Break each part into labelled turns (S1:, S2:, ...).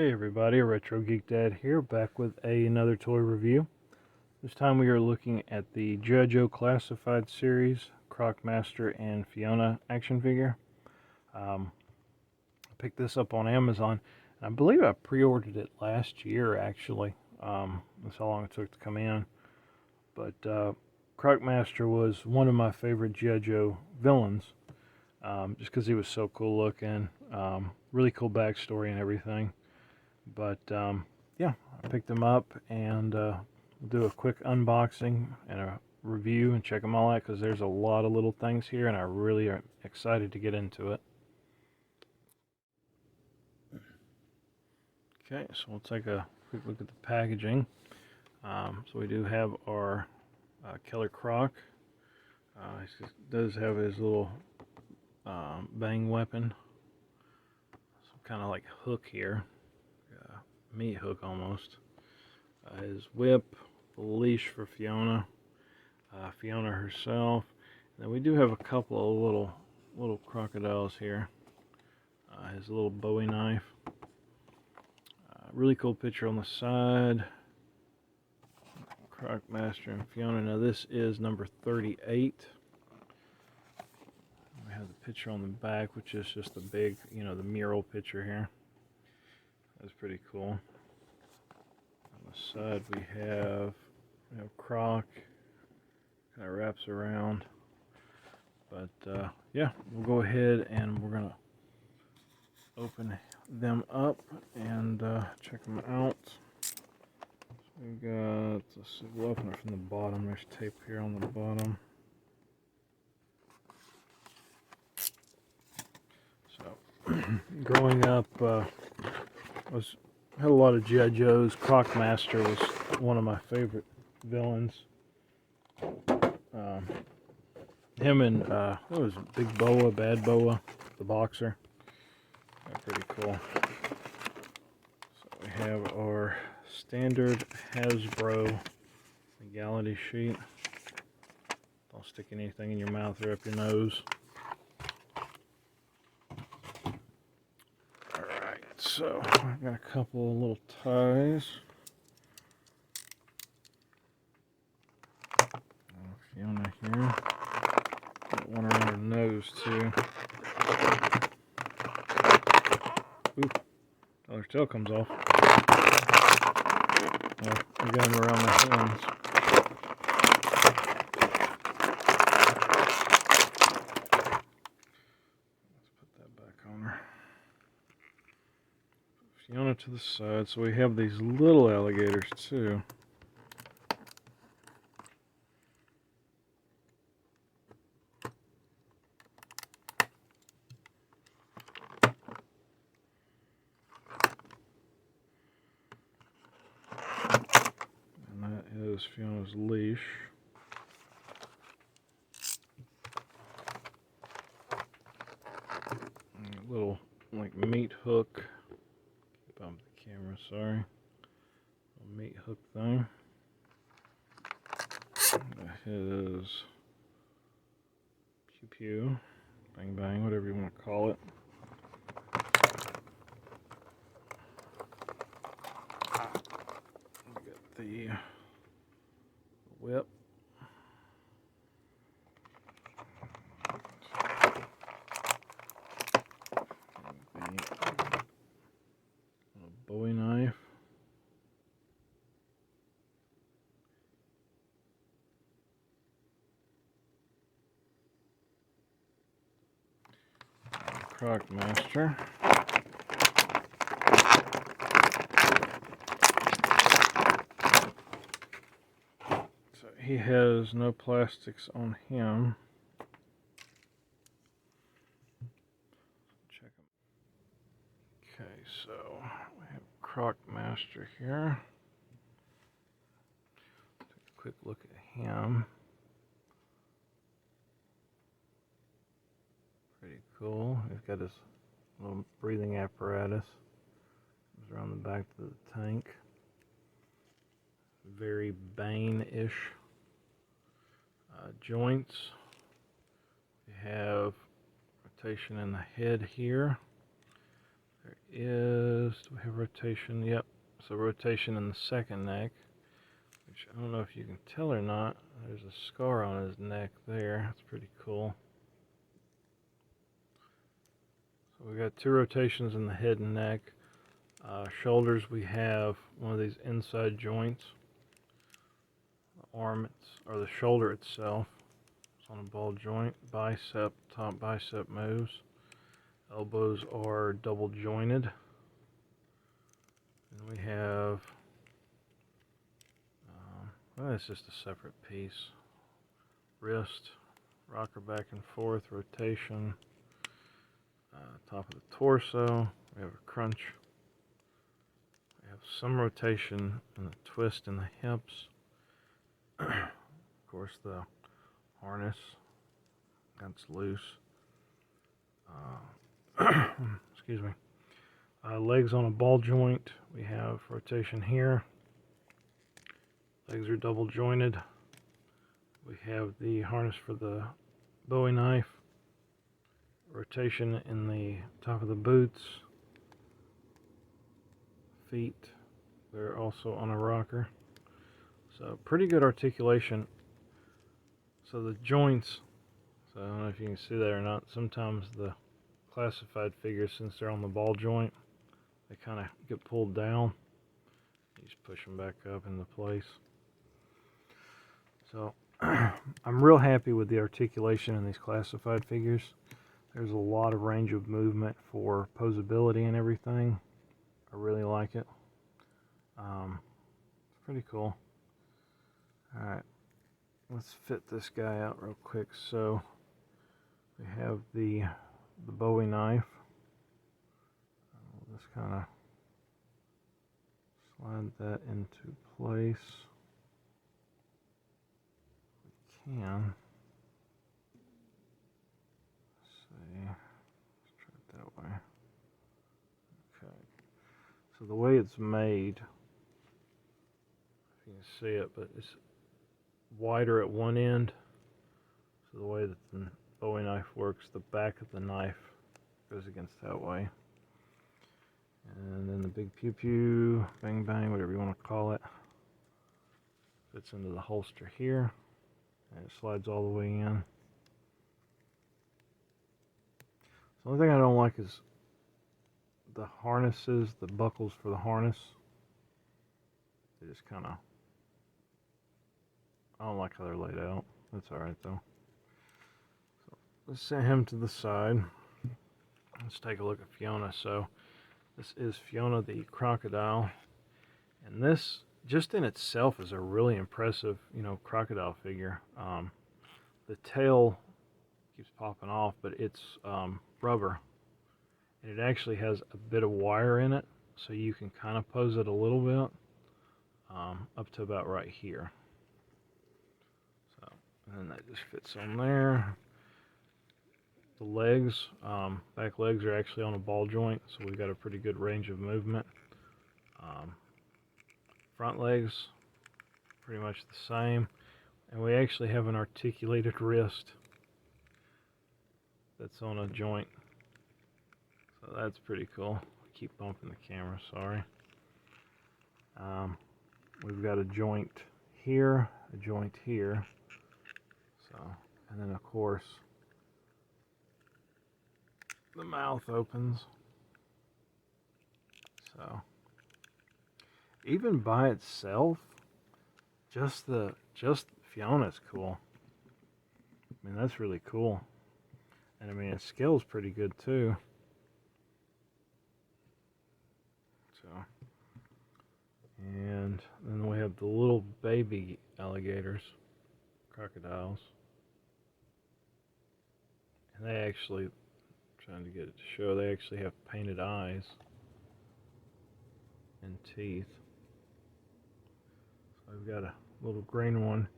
S1: Hey everybody, Retro Geek Dad here, back with another toy review. This time we are looking at the G.I. Joe Classified series, Croc Master and Fiona action figure. I picked this up on Amazon, and I believe I pre-ordered it last year actually. That's how long it took to come in. But Croc Master was one of my favorite G.I. Joe villains, just because he was so cool looking, really cool backstory and everything. But yeah, I picked them up and we'll do a quick unboxing and a review and check them all out because there's a lot of little things here and I really am excited to get into it. Okay, so we'll take a quick look at the packaging. So we do have our Killer Croc. He does have his little bang weapon, some kind of like hook here. Meat hook almost. His whip, the leash for Fiona, Fiona herself. And then we do have a couple of little crocodiles here. His little Bowie knife. Really cool picture on the side. Croc Master and Fiona. Now this is number 38. We have the picture on the back, which is just the big, the mural picture here. That's pretty cool. On the side we have Croc, kind of wraps around. But yeah, we'll go ahead and we're gonna open them up and check them out. So we got, let's see, we'll open it from the bottom. There's tape here on the bottom. So growing up, had a lot of G.I. Joes. Croc Master was one of my favorite villains. Him and what was it, Big Boa, Bad Boa, the boxer. They're pretty cool. So we have our standard Hasbro legality sheet. Don't stick anything in your mouth or up your nose. So I've got a couple of little ties. Fiona here. Got one around her nose too. Oop. Oh, her tail comes off. Well, I got him around my hands. Let's put that back on her. Fiona to the side, so we have these little alligators too. And that is Fiona's leash. And a little like meat hook. Bump the camera, sorry. Little meat hook thing. His pew pew, bang bang, whatever you want to call it. We got the whip. Bowie knife. Croc Master. So he has no plastics on him. Check him. Okay, so we have Croc Master here. Take a quick look at him. Pretty cool. He's got his little breathing apparatus. Goes around the back of the tank. Very Bane-ish joints. We have rotation in the head here. There is, do we have rotation? Yep, so rotation in the second neck, which I don't know if you can tell or not. There's a scar on his neck there. That's pretty cool. So we got 2 rotations in the head and neck. Shoulders, we have one of these inside joints. The arm, or the shoulder itself, it's on a ball joint. Bicep, top bicep moves. Elbows are double jointed. And we have, well, it's just a separate piece. Wrist, rocker back and forth, rotation. Top of the torso, we have a crunch. We have some rotation and a twist in the hips. Of course, the harness, that's loose. Excuse me. Legs on a ball joint. We have rotation here. Legs are double jointed. We have the harness for the Bowie knife. Rotation in the top of the boots. Feet, they're also on a rocker. So pretty good articulation. So the joints, so I don't know if you can see that or not, sometimes the classified figures, since they're on the ball joint, they kind of get pulled down. You just push them back up into place. So I'm real happy with the articulation in these classified figures. There's a lot of range of movement for posability and everything. I really like it. It's pretty cool. Alright, let's fit this guy out real quick. So we have the Bowie knife. We'll just kind of slide that into place. We can. Let's try it that way. Okay. So the way it's made, if you can see it, but it's wider at one end. So the way that the Bowie knife works, the back of the knife goes against that way. And then the big pew pew, bang bang, whatever you want to call it, fits into the holster here, and it slides all the way in. The only thing I don't like is the harnesses, the buckles for the harness. They just kind of, I don't like how they're laid out. That's alright though. So let's set him to the side. Let's take a look at Fiona. So this is Fiona the crocodile. And this, just in itself, is a really impressive, crocodile figure. The tail keeps popping off, but it's rubber, and it actually has a bit of wire in it, so you can kind of pose it a little bit up to about right here. So, and then that just fits on there. The legs, back legs are actually on a ball joint, so we've got a pretty good range of movement. Front legs, pretty much the same, and we actually have an articulated wrist that's on a joint, so that's pretty cool. I keep bumping the camera, sorry. We've got a joint here, a joint here, so, and then of course the mouth opens. So even by itself, just Fiona's cool. I mean, that's really cool. And I mean, it scales pretty good too. So, and then we have the little baby alligators, crocodiles. And they actually, trying to get it to show, they actually have painted eyes and teeth. So I've got a little green one.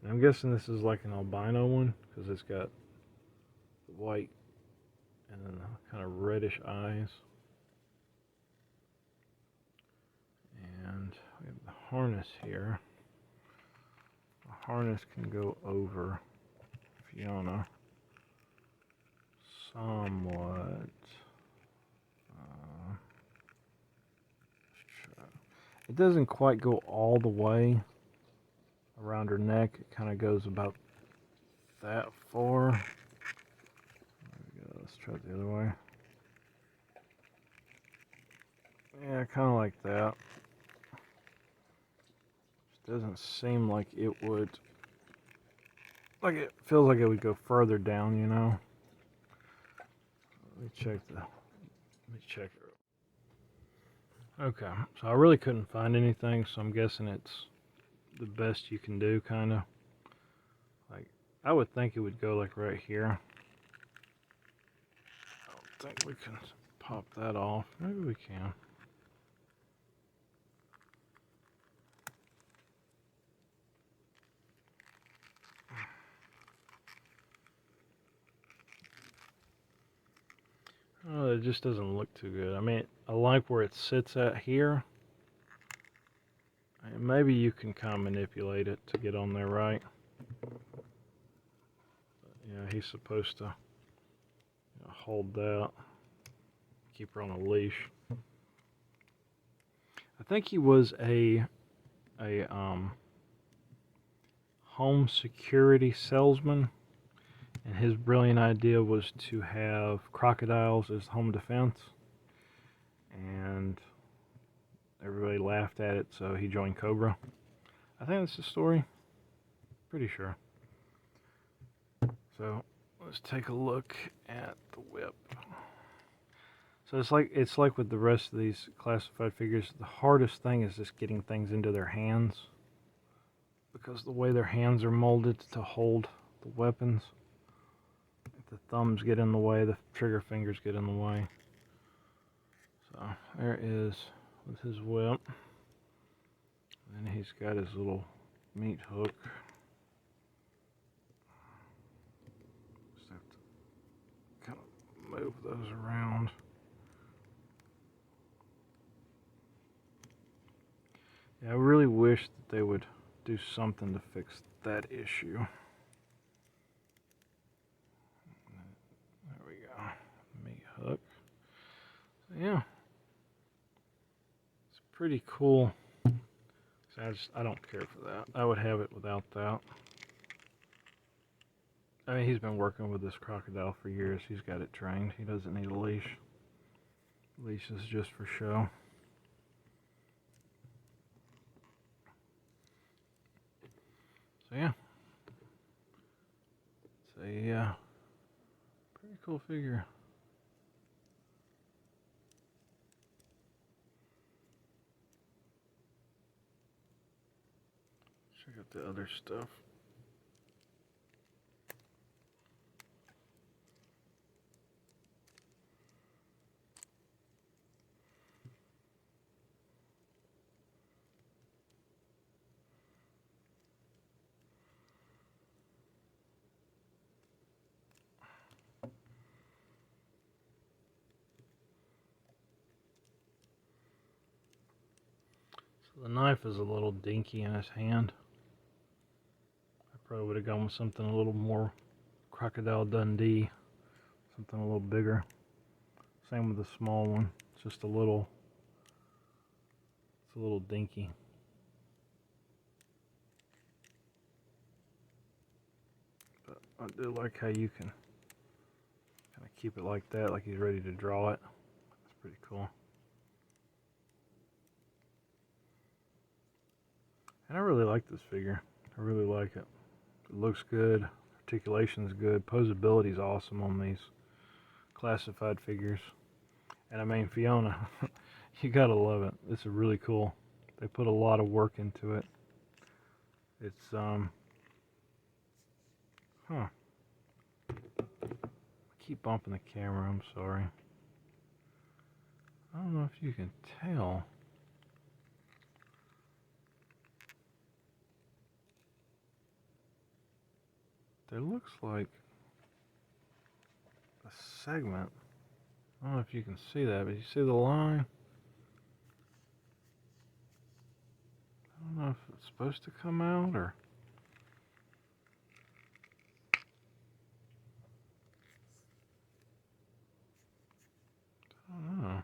S1: And I'm guessing this is like an albino one, because it's got white and then kind of reddish eyes. And we have the harness here. The harness can go over Fiona somewhat. It doesn't quite go all the way around her neck. It kind of goes about that far. There we go. Let's try it the other way. Yeah, kind of like that. Just doesn't seem like it would. Like it feels like it would go further down, you know. Let me check it. Okay, so I really couldn't find anything, so I'm guessing it's the best you can do, kind of. Like, I would think it would go like right here. I don't think we can pop that off. Maybe we can. Oh, it just doesn't look too good. I mean, I like where it sits at here. And maybe you can kind of manipulate it to get on there right. But yeah, he's supposed to hold that. Keep her on a leash. I think he was a home security salesman, and his brilliant idea was to have crocodiles as home defense, and everybody laughed at it, so he joined Cobra. I think that's the story. Pretty sure. So let's take a look at the whip. So it's like with the rest of these classified figures, the hardest thing is just getting things into their hands, because the way their hands are molded to hold the weapons, if the thumbs get in the way, the trigger fingers get in the way. So there is with his whip. And he's got his little meat hook. Just have to kind of move those around. Yeah, I really wish that they would do something to fix that issue. There we go. Meat hook. So yeah. It's pretty cool. So I don't care for that. I would have it without that. I mean, he's been working with this crocodile for years. He's got it trained. He doesn't need a leash. Leash is just for show. So yeah, it's a pretty cool figure. Check out the other stuff. So the knife is a little dinky in his hand. I probably would have gone with something a little more Crocodile Dundee, something a little bigger. Same with the small one. It's just a little dinky. But I do like how you can kind of keep it like that, like he's ready to draw it. That's pretty cool. And I really like this figure. I really like it. It looks good. Articulation's good. Posability's awesome on these classified figures. And I mean, Fiona, you gotta love it. This is really cool. They put a lot of work into it. It's, I keep bumping the camera, I'm sorry. I don't know if you can tell. There looks like a segment. I don't know if you can see that, but you see the line? I don't know if it's supposed to come out or... I don't know.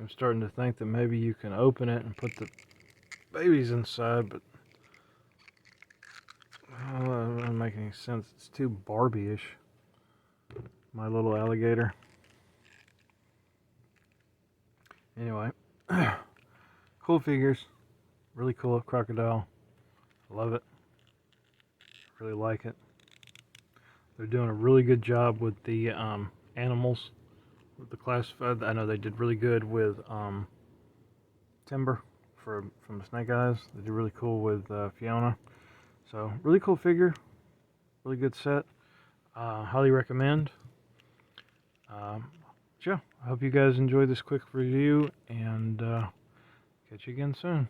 S1: I'm starting to think that maybe you can open it and put the babies inside, but that doesn't make any sense. It's too Barbie-ish. My little alligator. Anyway, cool figures. Really cool crocodile. Love it. Really like it. They're doing a really good job with the animals, with the classified. I know they did really good with Timber from the Snake Eyes. They did really cool with Fiona. So really cool figure. Really good set. Highly recommend. Yeah, I hope you guys enjoyed this quick review, and catch you again soon.